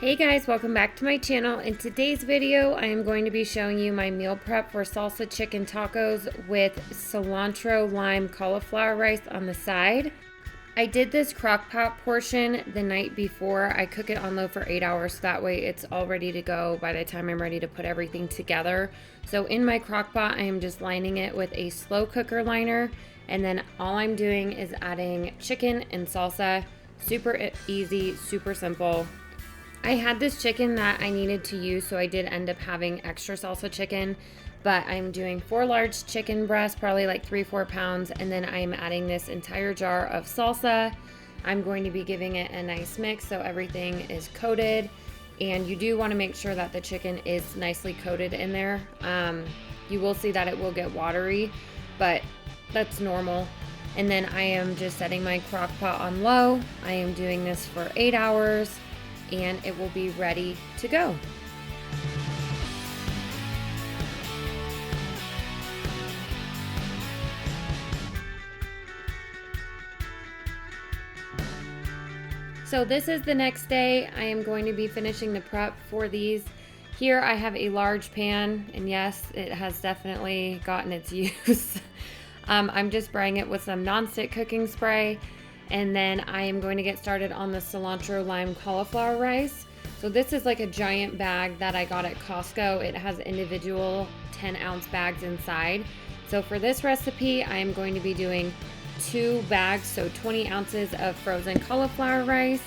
Hey guys, welcome back to my channel. In today's video, I am going to be showing you my meal prep for salsa chicken tacos with cilantro, lime, cauliflower rice on the side. I did this crock pot portion the night before. I cook it on low for 8 hours, so that way it's all ready to go by the time I'm ready to put everything together. So in my crock pot, I am just lining it with a slow cooker liner, and then all I'm doing is adding chicken and salsa. Super easy, super simple. I had this chicken that I needed to use, so I did end up having extra salsa chicken, but I'm doing 4 large chicken breasts, probably like 3-4 pounds, and then I'm adding this entire jar of salsa. I'm going to be giving it a nice mix so everything is coated, and you do want to make sure that the chicken is nicely coated in there. You will see that it will get watery, but that's normal. And then I am just setting my crock pot on low. I am doing this for 8 hours. And it will be ready to go. So this is the next day. I am going to be finishing the prep for these. Here I have a large pan, and yes, it has definitely gotten its use. I'm just spraying it with some nonstick cooking spray. And then I am going to get started on the cilantro, lime, cauliflower rice. So this is like a giant bag that I got at Costco. It has individual 10-ounce bags inside. So for this recipe, I am going to be doing 2 bags, so 20 ounces of frozen cauliflower rice.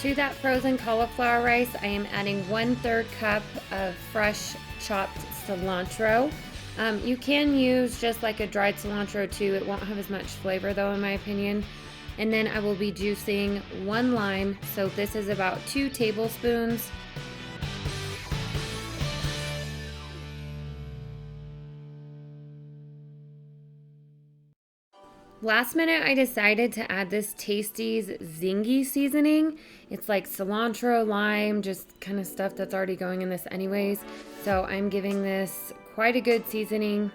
To that frozen cauliflower rice, I am adding 1/3 cup of fresh chopped cilantro. You can use just like a dried cilantro too. It won't have as much flavor though, in my opinion. And then I will be juicing 1 lime. So this is about 2 tablespoons. Last minute, I decided to add this Tasty's Zingy Seasoning. It's like cilantro, lime, just kind of stuff that's already going in this anyways. So I'm giving this quite a good seasoning.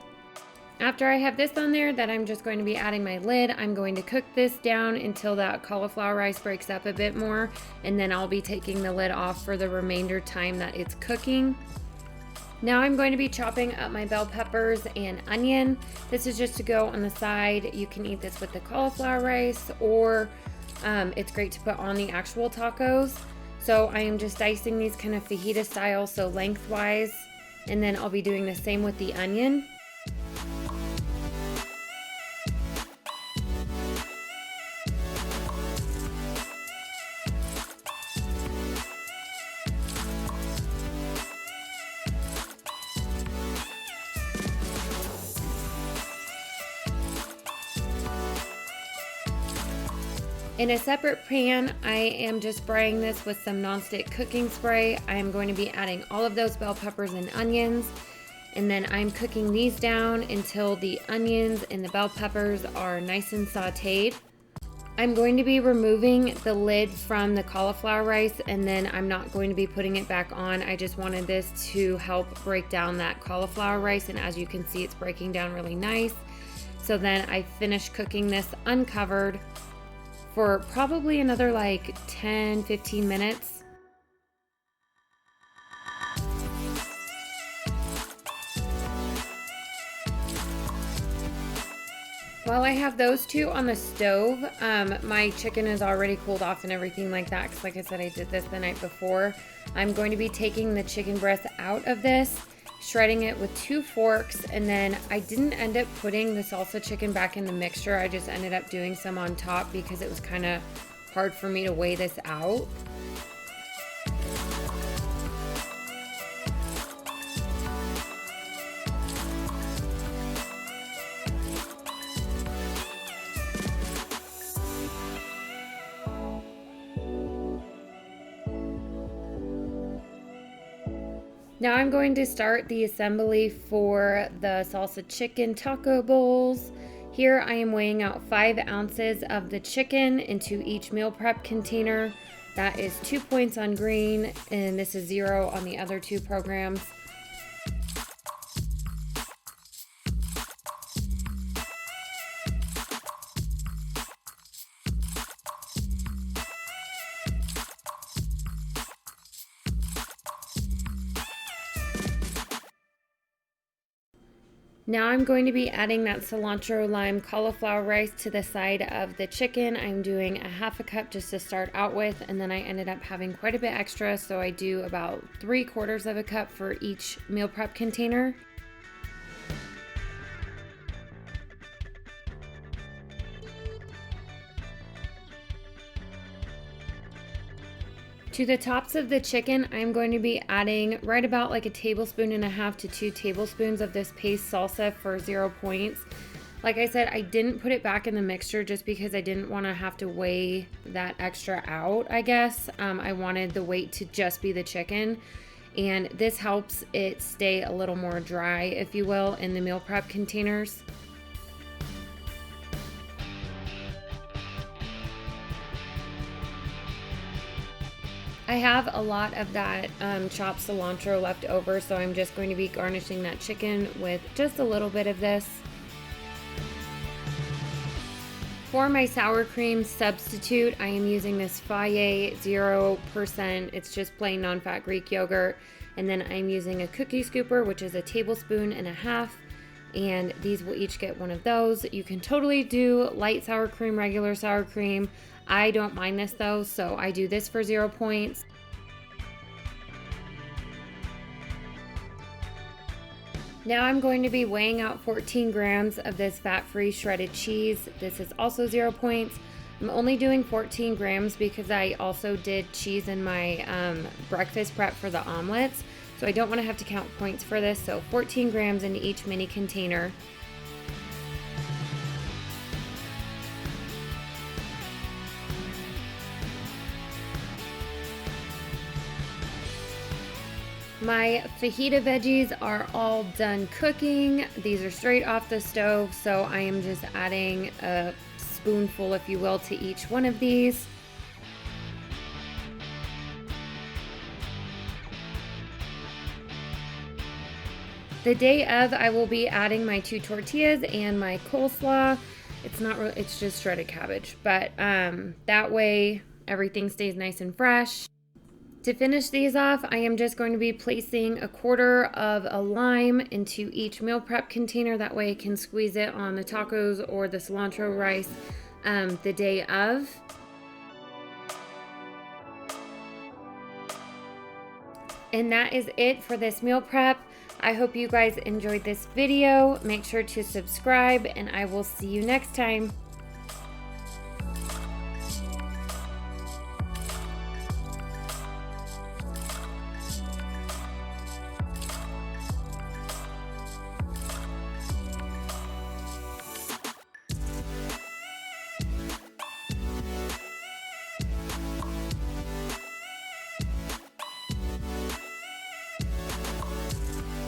After I have this on there, that I'm just going to be adding my lid. I'm going to cook this down until that cauliflower rice breaks up a bit more, and then I'll be taking the lid off for the remainder time that it's cooking. Now I'm going to be chopping up my bell peppers and onion. This is just to go on the side. You can eat this with the cauliflower rice, or it's great to put on the actual tacos. So I am just dicing these kind of fajita style, so lengthwise, and then I'll be doing the same with the onion. In a separate pan, I am just spraying this with some nonstick cooking spray. I am going to be adding all of those bell peppers and onions, and then I'm cooking these down until the onions and the bell peppers are nice and sauteed. I'm going to be removing the lid from the cauliflower rice, and then I'm not going to be putting it back on. I just wanted this to help break down that cauliflower rice, and as you can see, it's breaking down really nice. So then I finish cooking this uncovered for probably another like 10-15 minutes. While I have those two on the stove, my chicken is already cooled off and everything like that, because like I said, I did this the night before. I'm going to be taking the chicken breast out of this, shredding it with 2 forks, and then I didn't end up putting the salsa chicken back in the mixture. I just ended up doing some on top because it was kind of hard for me to weigh this out. Now I'm going to start the assembly for the salsa chicken taco bowls. Here I am weighing out 5 ounces of the chicken into each meal prep container. That is 2 points on green, and this is 0 on the other 2 programs. Now I'm going to be adding that cilantro lime cauliflower rice to the side of the chicken. I'm doing a half a cup just to start out with, and then I ended up having quite a bit extra, so I do about 3/4 of a cup for each meal prep container. To the tops of the chicken, I'm going to be adding right about like 1.5 tablespoons to 2 tablespoons of this paste salsa for 0 points. Like I said, I didn't put it back in the mixture just because I didn't want to have to weigh that extra out, I guess. I wanted the weight to just be the chicken. And this helps it stay a little more dry, if you will, in the meal prep containers. I have a lot of that chopped cilantro left over, so I'm just going to be garnishing that chicken with just a little bit of this. For my sour cream substitute, I am using this Faye 0%. It's just plain non-fat Greek yogurt. And then I'm using a cookie scooper, which is 1.5 tablespoons. And these will each get one of those. You can totally do light sour cream, regular sour cream. I don't mind this though, so I do this for 0 points. Now I'm going to be weighing out 14 grams of this fat-free shredded cheese. This is also 0 points. I'm only doing 14 grams because I also did cheese in my breakfast prep for the omelets. So I don't want to have to count points for this. So 14 grams in each mini container. My fajita veggies are all done cooking. These are straight off the stove, so I am just adding a spoonful, if you will, to each one of these. The day of, I will be adding my 2 tortillas and my coleslaw. It's just shredded cabbage, but that way everything stays nice and fresh. To finish these off, I am just going to be placing 1/4 of a lime into each meal prep container. That way I can squeeze it on the tacos or the cilantro rice the day of. And that is it for this meal prep. I hope you guys enjoyed this video. Make sure to subscribe, and I will see you next time.